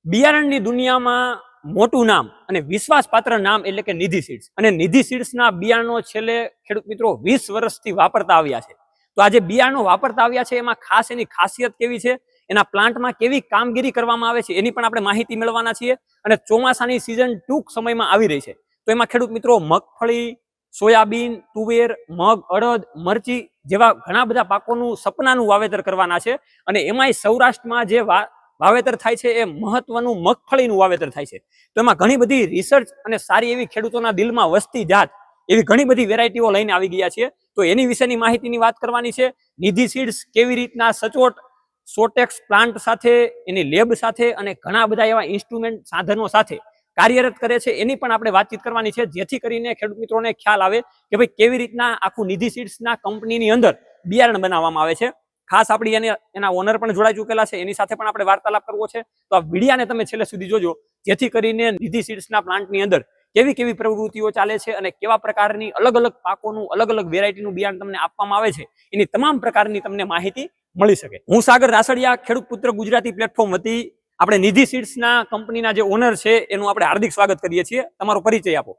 બિયારણની દુનિયામાં મોટું નામ અને વિશ્વાસપાત્ર નામ એટલે કે નિધિ સીડ્સ. અને નિધિ સીડ્સના બિયારણો છેલ્લે ખેડૂત મિત્રો 20 વર્ષથી વાપરતા આવ્યા છે. તો આજે બિયારણો વાપરતા આવ્યા છે એમાં ખાસ એની ખાસિયત કેવી છે, એના પ્લાન્ટમાં કેવી કામગીરી કરવામાં આવે છે એની પણ આપણે માહિતી મેળવવાના છીએ. અને ચોમાસાની સિઝન ટૂંક સમયમાં આવી રહી છે, તો એમાં ખેડૂત મિત્રો મગફળી, સોયાબીન, તુવેર, મગ, અડદ, મરચી જેવા ઘણા બધા પાકોનું સપનાનું વાવેતર કરવાના છે. અને એમાંય સૌરાષ્ટ્રમાં જે વાવેતર થાય છે એ મહત્વનું મગફળીનું વાવેતર થાય છે. તો એમાં ઘણી બધી રિસર્ચ અને સારી એવી ખેડૂતોના દિલમાં વસતી જાત એવી ઘણી બધી વેરાયટીઓ લઈને આવી ગયા છે. તો એની વિશેની માહિતીની વાત કરવાની છે. નિધિ સીડ્સ કેવી રીતના સચોટ સોટેક્સ પ્લાન્ટ સાથે, એની લેબ સાથે અને ઘણા બધા એવા ઇન્સ્ટ્રુમેન્ટ સાધનો સાથે કાર્યરત કરે છે એની પણ આપણે વાતચીત કરવાની છે, જેથી કરીને ખેડૂત મિત્રોને ખ્યાલ આવે કે ભાઈ કેવી રીતના આખું નિધિ સીડ્સના કંપનીની અંદર બિયારણ બનાવવામાં આવે છે. ખાસ આપણી એના ઓનર પણ જોડાઈ ચૂકેલા છે, એની સાથે પણ આપણે વાર્તાલાપ કરવો છે. તો આ વિડીયાને તમે છેલ્લે સુધી જોજો, જેથી કરીને નિધિ સીડ્સના પ્લાન્ટની અંદર કેવી કેવી પ્રવૃત્તિઓ ચાલે છે અને કેવા પ્રકારની અલગ અલગ પાકોનું અલગ અલગ વેરાયટીનું બિયારણ તમને આપવામાં આવે છે એની તમામ પ્રકારની તમને માહિતી મળી શકે. હું સાગર રાસડિયા, ખેડૂત પુત્ર ગુજરાતી પ્લેટફોર્મ વતી આપણે નિધિ સીડ્સના કંપનીના જે ઓનર છે એનું આપણે હાર્દિક સ્વાગત કરીએ છીએ. તમારો પરિચય આપો.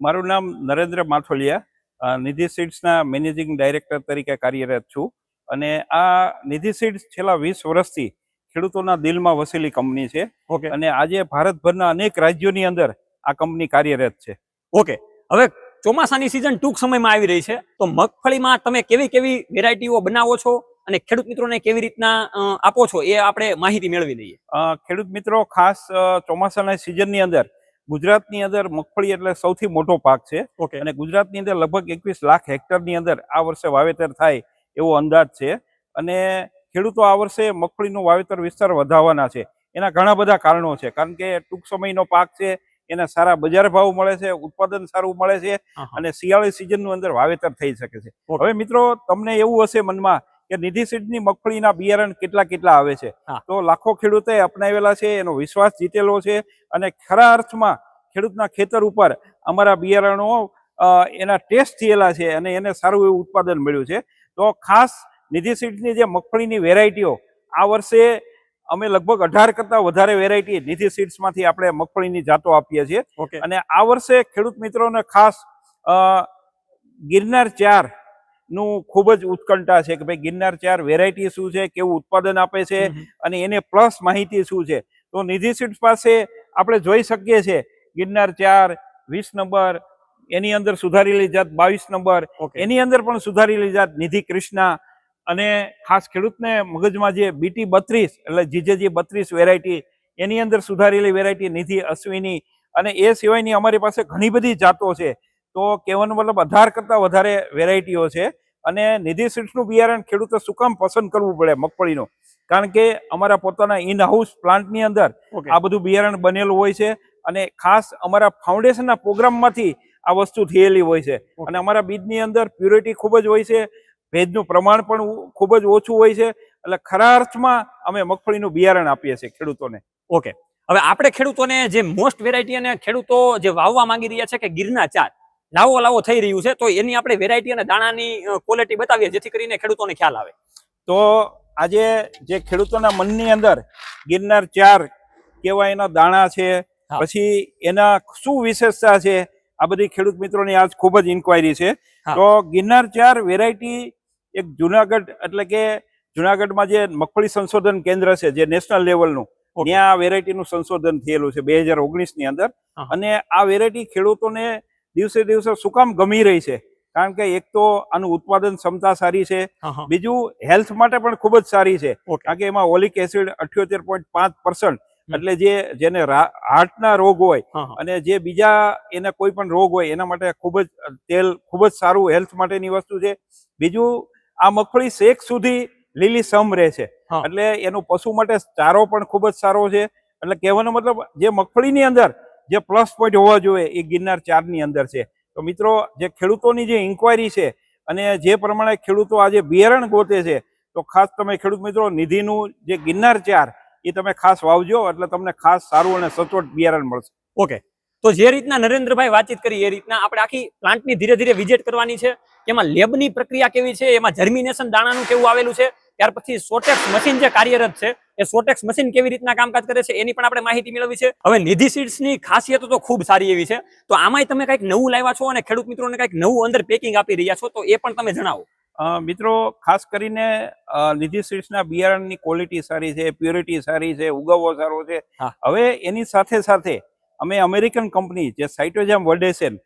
મારું નામ નરેન્દ્ર માથોલિયા, નિધિ સીડ્સના મેનેજિંગ ડાયરેક્ટર તરીકે કાર્યરત છું. અને આ નિધિ સીડ્સ છેલ્લા 20 વર્ષથી ખેડૂતોના દિલમાં વસેલી કંપની છે. ઓકે. અને આજે ભારતભરના અનેક રાજ્યોની અંદર આ કંપની કાર્યરત છે. ઓકે. હવે ચોમાસાની સિઝન ટૂંક સમયમાં આવી રહી છે, તો મગફળીમાં તમે કેવી કેવી વેરાયટીઓ બનાવો છો અને ખેડૂત મિત્રોને કેવી રીતના આપો છો એ આપણે માહિતી મેળવી લઈએ. ખેડૂત મિત્રો, ખાસ ચોમાસાના સિઝનની અંદર ગુજરાતની અંદર મગફળી એટલે સૌથી મોટો પાક છે. ઓકે. અને ગુજરાતની અંદર લગભગ 21 લાખ હેક્ટરની અંદર આ વર્ષે વાવેતર થાય એવો અંદાજ છે. અને ખેડૂતો આ વર્ષે મગફળીનું વાવેતર વિસ્તાર વધારવાના છે. એના ઘણા બધા કારણો છે, કારણ કે ટૂંક સમયનો પાક છે, એને સારા બજાર ભાવ મળે છે, ઉત્પાદન સારું મળે છે અને શિયાળાની સિઝનનું અંદર વાવેતર થઈ શકે છે. હવે મિત્રો, તમને એવું હશે મનમાં કે નિધિ સીડ્સની મગફળીના બિયારણ કેટલા આવે છે, તો લાખો ખેડૂતોએ અપનાવેલા છે, એનો વિશ્વાસ જીતેલો છે. અને ખરા અર્થમાં ખેડૂતના ખેતર ઉપર અમારા બિયારણો એના ટેસ્ટ થયેલા છે અને એને સારું એવું ઉત્પાદન મળ્યું છે. તો ખાસ નિધિ સીડ્સની જે મગફળીની વેરાયટીઓ આ વર્ષે અમે લગભગ 18 કરતા વધારે વેરાયટી નિધિ સીડ્સમાંથી આપણે મગફળીની જાતો આપીએ છીએ. અને આ વર્ષે ખેડૂત મિત્રોને ખાસ ગિરનાર 4 નું ખૂબ જ ઉત્કંઠા છે કે ભાઈ ગિરનાર 4 વેરાયટી શું છે, કેવું ઉત્પાદન આપે છે અને એને પ્લસ માહિતી શું છે. તો નિધિ સીડ્સ પાસે આપણે જોઈ શકીએ છીએ ગિરનાર 4 20 નંબર, એની અંદર સુધારેલી જાત 22 નંબર, એની અંદર પણ સુધારેલી જાત નિધિ કૃષ્ણા, અને ખાસ ખેડૂતને મગજમાં જે BT 32 એટલે GJG 32 વેરાયટી, એની અંદર સુધારેલી વેરાયટી નિધિ અશ્વિની, અને એ સિવાયની અમારી પાસે ઘણી બધી જાતો છે. તો કહેવાનો મતલબ 18 કરતા વધારે વેરાયટીઓ છે. અને નિધિ સીડ્સનું બિયારણ ખેડૂતો શું કામ પસંદ કરવું પડે મગફળીનું, કારણ કે અમારા પોતાના ઇન હાઉસ પ્લાન્ટની અંદર આ બધું બિયારણ બનેલું હોય છે. અને ખાસ અમારા ફાઉન્ડેશનના પ્રોગ્રામમાંથી આ વસ્તુ થયેલી હોય છે. અને અમારા બીજની અંદર પ્યુરિટી ખૂબ જ હોય છે, ભેજનું પ્રમાણ પણ ખૂબ જ ઓછું હોય છે. એટલે ખરા અર્થમાં અમે મગફળીનું બિયારણ આપીએ છીએ ખેડૂતોને. ઓકે. હવે આપણે ખેડૂતોને જે મોસ્ટ વેરાયટી અને ખેડૂતો જે વાવવા માંગી રહ્યા છે કે ગિરનાર 4 લાવો થઈ રહ્યું છે, તો એની આપણે વેરાયટી અને દાણાની ક્વોલિટી બતાવીએ, જેથી કરીને ખેડૂતોને ખ્યાલ આવે. તો આજે જે ખેડૂતોના મનની અંદર ગિરનાર 4 કેવા એના દાણા છે, પછી એના શું વિશેષતા છે, આ બધી ખેડૂત મિત્રોની આજ ખૂબ જ ઇન્ક્વાયરી છે. તો ગિરનાર 4 વેરાયટી એક જુનાગઢ, એટલે કે જુનાગઢમાં જે મગફળી સંશોધન કેન્દ્ર છે જે નેશનલ લેવલનું, ત્યાં આ વેરાયટીનું સંશોધન થયેલું છે 2019ની અંદર. અને આ વેરાયટી ખેડૂતોને દિવસે દિવસે શું કામ ગમી રહી છે, કારણ કે એક તો આનું ઉત્પાદન ક્ષમતા સારી છે, બીજું હેલ્થ માટે પણ ખૂબ જ સારી છે, કારણ કે એમાં ઓલિક એસિડ 78.5%, એટલે જેને હાર્ટના રોગ હોય અને જે બીજા એને કોઈ પણ રોગ હોય એના માટે ખૂબ જ સારું હેલ્થ માટેની વસ્તુ છે. બીજું, આ મગફળી શેક સુધી લીલી સમ રહે છે, એટલે એનું પશુ માટે ચારો પણ ખૂબ જ સારો છે. એટલે કહેવાનો મતલબ જે મગફળીની અંદર જે પ્લસ પોઈન્ટ હોવા જોઈએ એ ગિરનાર 4ની અંદર છે. તો મિત્રો, જે ખેડૂતોની જે ઇન્ક્વાયરી છે અને જે પ્રમાણે ખેડૂતો આજે બિયારણ ગોતે છે, તો ખાસ તમે ખેડૂત મિત્રો નિધિનું જે ગિરનાર 4 એ તમે ખાસ વાવજો, એટલે તમને ખાસ સારું અને સચોટ બિયારણ મળશે. ઓકે. તો જે રીતના નરેન્દ્રભાઈ વાતચીત કરી એ રીતના આપણે આખી પ્લાન્ટની ધીરે ધીરે વિઝિટ કરવાની છે. એમાં લેબની પ્રક્રિયા કેવી છે, એમાં જર્મિનેશન દાણાનું કેવું આવેલું છે, ત્યાર પછી સોટેક્સ મશીન જે કાર્યરત છે, એ સોટેક્સ મશીન કેવી રીતના કામકાજ કરે છે એની પણ આપણે માહિતી મેળવી છે. હવે નિધિ સીડ્સ ની ખાસિયતો તો ખૂબ સારી એવી છે, તો આમાંય તમે કંઈક નવું લાવ્યા છો અને ખેડૂત મિત્રોને કંઈક નવું અંદર પેકિંગ આપી રહ્યા છો, તો એ પણ તમે જણાવો. મિત્રો, ખાસ કરીને નિધિ સીડ્સના બિયારણની ક્વોલિટી સારી છે, પ્યોરિટી સારી છે, ઉગાવો સારો છે. હવે એની સાથે સાથે અમે અમેરિકન કંપની જે સાઇટોજામ વર્ડેસેન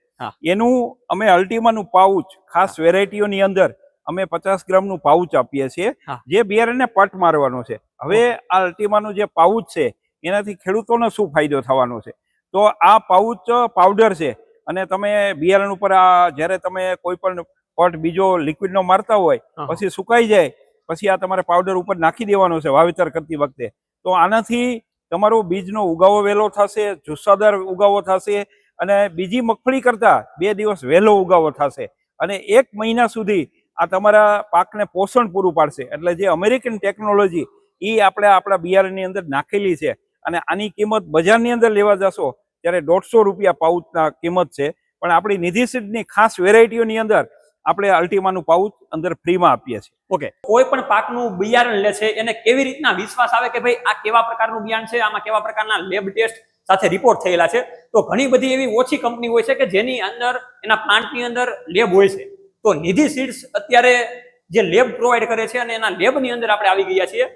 એનું અમે અલ્ટિમાનું પાઉચ ખાસ વેરાયટીઓની અંદર અમે 50 ગ્રામનું પાઉચ આપીએ છીએ, જે બિયારણને પટ મારવાનો છે. હવે આ અલ્ટિમાનું જે પાઉચ છે એનાથી ખેડૂતોને શું ફાયદો થવાનો છે, તો આ પાઉચ પાવડર છે અને તમે બિયારણ ઉપર જ્યારે તમે કોઈ પણ પટ બીજો લિક્વિડનો મારતા હોય પછી સુકાઈ જાય પછી આ તમારે પાવડર ઉપર નાખી દેવાનો છે વાવેતર કરતી વખતે. તો આનાથી તમારો બીજનો ઉગાવો વહેલો થશે, જુસ્સાદાર ઉગાવો થશે અને બીજી મગફળી કરતા 2 દિવસ વહેલો ઉગાવો થશે અને 1 મહિના સુધી આ તમારા પાકને પોષણ પૂરું પાડશે. એટલે જે અમેરિકન ટેકનોલોજી એ આપણે આપણા બિયારણની અંદર નાખેલી છે અને આની કિંમત બજારની અંદર લેવા જશો ત્યારે 150 રૂપિયા પાઉચના કિંમત છે, પણ આપણી નિધિ સીડની ખાસ વેરાયટીઓની અંદર આપણે અલ્ટિમાનું પાઉચ અંદર ફ્રીમાં આપીએ છીએ. ઓકે, કોઈ પણ પાકનું બિયારણ લે છે એને કેવી રીતના વિશ્વાસ આવે કે ભાઈ આ કેવા પ્રકારનું બિયારણ છે, આમાં કેવા પ્રકારના લેબ ટેસ્ટ સાથે રિપોર્ટ થયેલા છે? તો ઘણી બધી એવી ઓછી કંપની હોય છે કે જેની અંદર એના પ્લાન્ટની અંદર લેબ હોય છે. તો નિધિ સીડ્સ અત્યારે જે લેબ પ્રોવાઈડ કરે છે અને એના લેબની અંદર આપણે આવી ગયા છીએ.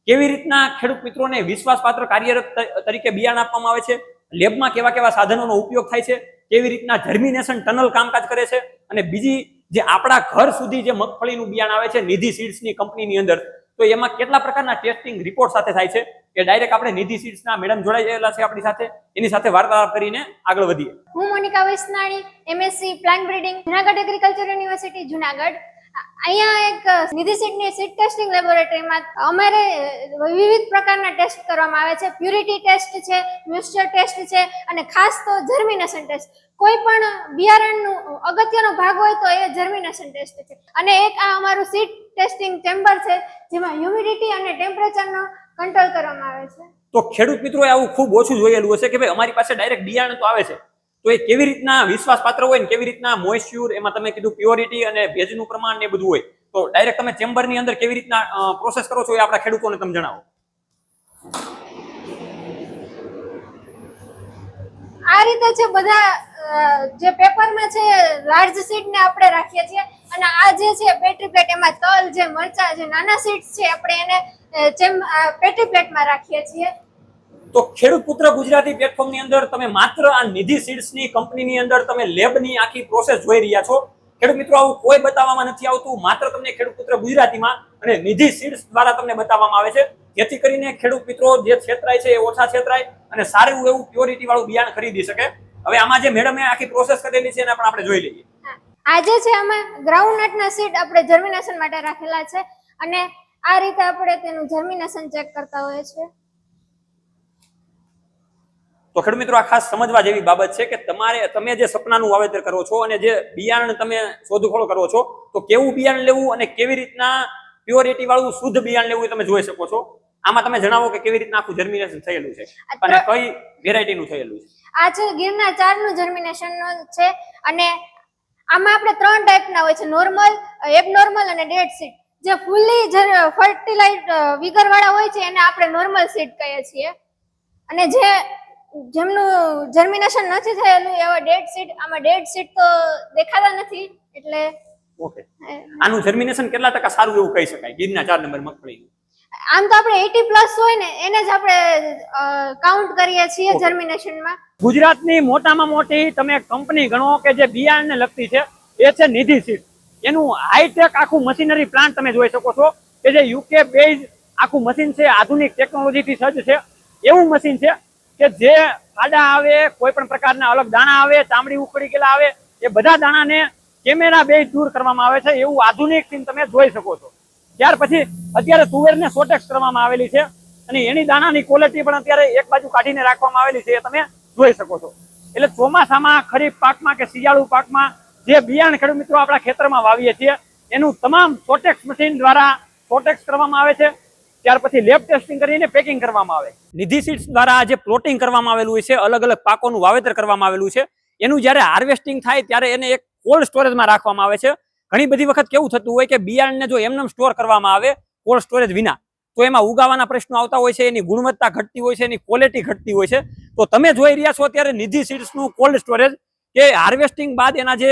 કેવી રીતના ખેડૂત મિત્રોને વિશ્વાસપાત્ર કાર્યરત તરીકે બિયારણ આપવામાં આવે છે, લેબમાં કેવા કેવા સાધનોનો ઉપયોગ થાય છે, કેવી રીતના જર્મિનેશન ટનલ કામકાજ કરે છે, અને બીજી જે આપણા ઘર સુધી જે મગફળીનું બિયારણ આવે છે નિધિ સીડ્સની કંપનીની અંદર, તો એમાં કેટલા પ્રકારના ટેસ્ટિંગ રિપોર્ટ સાથે થાય છે કે ડાયરેક્ટ આપણે નિધિ સીડ્સના મેડમ જોડાયેલા છે આપણી સાથે, એની સાથે વાર્તાલાપ કરીને આગળ વધીએ. હું Monika Vaishnani, MSc plant breeding, Junagadh agriculture university Junagadh. અહીંયા એક નિધિ સીડની સીડ ટેસ્ટિંગ લેબોરેટરીમાં અમારે વિવિધ પ્રકારના ટેસ્ટ કરવામાં આવે છે. પ્યુરિટી ટેસ્ટ છે, મોઇસ્ચર ટેસ્ટ છે અને ખાસ તો જર્મિનેશન ટેસ્ટ. કોઈ પણ બિયારણનું અગત્યનો ભાગ હોય તો એ જર્મિનેશન ટેસ્ટ છે. અને એક આ અમારું સીડ ટેસ્ટિંગ ચેમ્બર છે જેમાં હ્યુમિડિટી અને ટેમ્પરેચરનો કંટ્રોલ કરવામાં આવે છે. તો ખેડૂત મિત્રોએ આવું ખૂબ ઓછું જોયેલું હશે કે ભાઈ અમારી પાસે ડાયરેક્ટ બિયારણ તો આવે છે, તો એ કેવી રીતના વિશ્વાસપાત્ર હોય ને કેવી રીતના મોઇસ્ચર, એમાં તમે કીધું પ્યોરિટી અને ભેજનું પ્રમાણ ને બધું હોય, તો ડાયરેક્ટ તમે ચેમ્બરની અંદર કેવી રીતના પ્રોસેસ કરો છો એ આપણા ખેડૂતોને તમે જણાવો. આ રીતે છે બધા જે પેપરમાં છે લાર્જ સીડ ને આપણે રાખીએ છીએ અને આ જે છે પેટ્રી પ્લેટ, એમાં તલ જે મરચા જે નાના સીડ્સ છે આપણે એને પેટ્રી પ્લેટમાં રાખીએ છીએ. તો ખેડૂત પુત્ર ગુજરાતી પ્લેટફોર્મની અંદર તમે માત્ર આ નિધિ સીડ્સની કંપનીની અંદર તમે લેબની આખી પ્રોસેસ જોઈ રહ્યા છો. ખેડૂત મિત્રો, આવું કોઈ બતાવવામાં નથી આવતું, માત્ર તમને ખેડૂત પુત્ર ગુજરાતીમાં અને નિધિ સીડ્સ દ્વારા તમને બતાવવામાં આવે છે, જેથી કરીને ખેડૂત મિત્રો જે છેતરાય છે એ ઓછા છેતરાય અને સારું એવું પ્યોરિટી વાળું બિયારણ ખરીદી શકે. હવે આમાં જે મેડમે આખી પ્રોસેસ કરેલી છે એને પણ આપણે જોઈ લઈએ. આજે છે આમાં ગ્રાઉન્ડનટના સીડ આપણે જર્મિનેશન માટે રાખેલા છે અને આ રીતે આપણે તેનું જર્મિનેશન ચેક કરતા હોઈએ છીએ. તો ખેડૂત મિત્રો, આ ખાસ સમજવા જેવી બાબત છે કે તમે જે સપનાનું વાવેતર કરો છો અને જે બિયારણ તમે શોધખોળ કરો છો, તો કેવું બિયારણ લેવું અને કેવી રીતના પ્યોરિટી વાળું શુદ્ધ બિયારણ લેવું એ તમે જોઈ શકો છો. આમાં તમે જણાવો કે કેવી રીતના આખું જર્મિનેશન થયેલું છે અને કઈ વેરાયટીનું થયેલું છે. આ છે ગિરનાર 4 નું જર્મિનેશનનું છે અને આમાં આપણે 3 ટાઈપના હોય છે, નોર્મલ, એબનોર્મલ અને ડેડ સીડ. જે ફૂલી ફર્ટિલાઇઝડ વિગર વાળા હોય છે એને આપણે નોર્મલ સીડ કહીએ છીએ અને જેમનું જર્મિનેશન નથી થયેલું એવા ડેડ સીડ. આમાં ડેડ સીડ તો દેખાતા નથી એટલે. ઓકે, આનું જર્મિનેશન કેટલા ટકા સારું એવું કહી શકાય ગિરના 4 નંબર મગફળીનું? આમ તો આપણે 80+ હોય ને એને જ આપણે કાઉન્ટ કરીએ છીએ જર્મિનેશનમાં. ગુજરાતની મોટામાં મોટી તમે કંપની ગણો કે જે બિયારણને લગતી છે એ છે નિધિ સીડ. એનું હાઈટેક આખું મશીનરી પ્લાન્ટ તમે જોઈ શકો છો કે જે UK બેઝ આખું મશીન છે, આધુનિક ટેકનોલોજીથી સજ્જ છે. એવું મશીન છે કે જે ખાડા આવે, કોઈ પણ પ્રકારના અલગ દાણા આવે, ચામડી ઉખડી ગયેલા આવે, એ બધા દાણાને કેમેરા બેઝ દૂર કરવામાં આવે છે. એવું આધુનિક સીન તમે જોઈ શકો છો. ત્યાર પછી અત્યારે તુવેરને સોટેક્સ કરવામાં આવેલી છે અને એની દાણાની ક્વોલિટી પણ અત્યારે એક બાજુ કાઢીને રાખવામાં આવેલી છે, એ તમે જોઈ શકો છો. એટલે ચોમાસામાં, ખરીફ પાકમાં કે શિયાળુ પાકમાં જે બિયારણ ખેડૂત મિત્રો આપણા ખેતરમાં વાવીએ છીએ એનું તમામ સોટેક્સ મશીન દ્વારા સોટેક્સ કરવામાં આવે છે. ત્યાર પછી લેબ ટેસ્ટિંગ કરીને પેકિંગ કરવામાં આવે. નિધિ સીડ્સ દ્વારા જે પ્લોટિંગ કરવામાં આવેલું છે, અલગ અલગ પાકોનું વાવેતર કરવામાં આવેલું છે, એનું જ્યારે હાર્વેસ્ટિંગ થાય ત્યારે એને એક કોલ્ડ સ્ટોરેજમાં રાખવામાં આવે છે. ઘણી બધી વખત કેવું થતું હોય કે બિયારણને જો એમને સ્ટોર કરવામાં આવે કોલ્ડ સ્ટોરેજ વિના, તો એમાં ઉગાવાના પ્રશ્નો આવતા હોય છે, એની ગુણવત્તા ઘટતી હોય છે, એની ક્વોલિટી ઘટતી હોય છે. તો તમે જોઈ રહ્યા છો અત્યારે નિધિ સીડ્સનું કોલ્ડ સ્ટોરેજ, કે હાર્વેસ્ટિંગ બાદ એના જે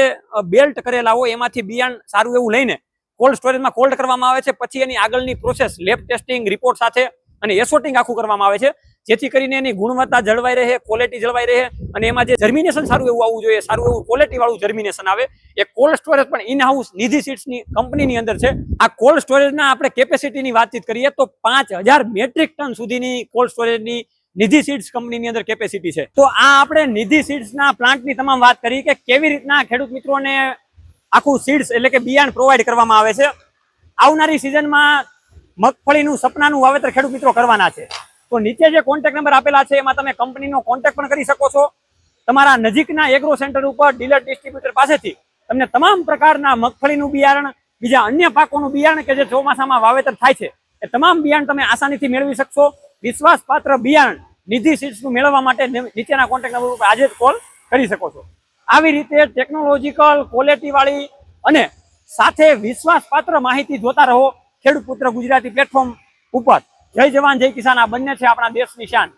બેલ્ટ કરેલા હોય એમાંથી બિયાણ સારું એવું લઈને કોલ્ડ સ્ટોરેજમાં કોલ્ડ કરવામાં આવે છે. પછી એની આગળની પ્રોસેસ લેબ ટેસ્ટિંગ રિપોર્ટ સાથે અને એસોટિંગ આખું કરવામાં આવે છે, જેથી કરીને એની ગુણવત્તા જળવાઈ રહે, ક્વોલિટી જળવાઈ રહે અને એમાં જે જર્મિનેશન સારું એવું આવવું જોઈએ, સારું એવું ક્વોલિટી વાળું જર્મિનેશન આવે. એ કોલ્ડ સ્ટોરેજ પણ ઇન હાઉસ નિધિ સીડ્સની કંપનીની અંદર છે. આ કોલ્ડ સ્ટોરેજના આપણે કેપેસિટીની વાતચીત કરીએ તો 5000 મેટ્રિક ટન સુધીની કોલ્ડ સ્ટોરેજની નિધિ સીડ્સ કંપનીની અંદર કેપેસિટી છે. તો આ આપણે નિધિ સીડ્સના પ્લાન્ટની તમામ વાત કરી કે કેવી રીતના ખેડૂત મિત્રોને આખું સીડ્સ એટલે કે બિયાણ પ્રોવાઈડ કરવામાં આવે છે. આવનારી સિઝનમાં મગફળીનું સપનાનું વાવેતર ખેડૂત મિત્રો કરવાના છે. તો નીચે જે કોન્ટેક્ટ નંબર આપેલા છે એમાં તમે કંપનીનો કોન્ટેક્ટ પણ કરી શકો છો. તમારા નજીકના એગ્રો સેન્ટર ઉપર ડીલર ડિસ્ટ્રીબ્યુટર પાસેથી તમને તમામ પ્રકારના મગફળીનું બિયારણ, બીજા અન્ય પાકોનું બિયારણ કે જે ચોમાસામાં વાવેતર થાય છે એ તમામ બિયારણ તમે આસાનીથી મેળવી શકશો. વિશ્વાસપાત્ર બિયારણ નિધિ સીડ્સનું મેળવવા માટે નીચેના કોન્ટેક્ટ નંબર ઉપર આજે જ કોલ કરી શકો છો. આવી રીતે ટેકનોલોજીકલ, ક્વોલિટી વાળી અને સાથે વિશ્વાસપાત્ર માહિતી જોતા રહો ખેડૂત પુત્ર ગુજરાતી પ્લેટફોર્મ ઉપર. જય જવાન જય કિસાન, આ બંને છે આપણા દેશની શાન.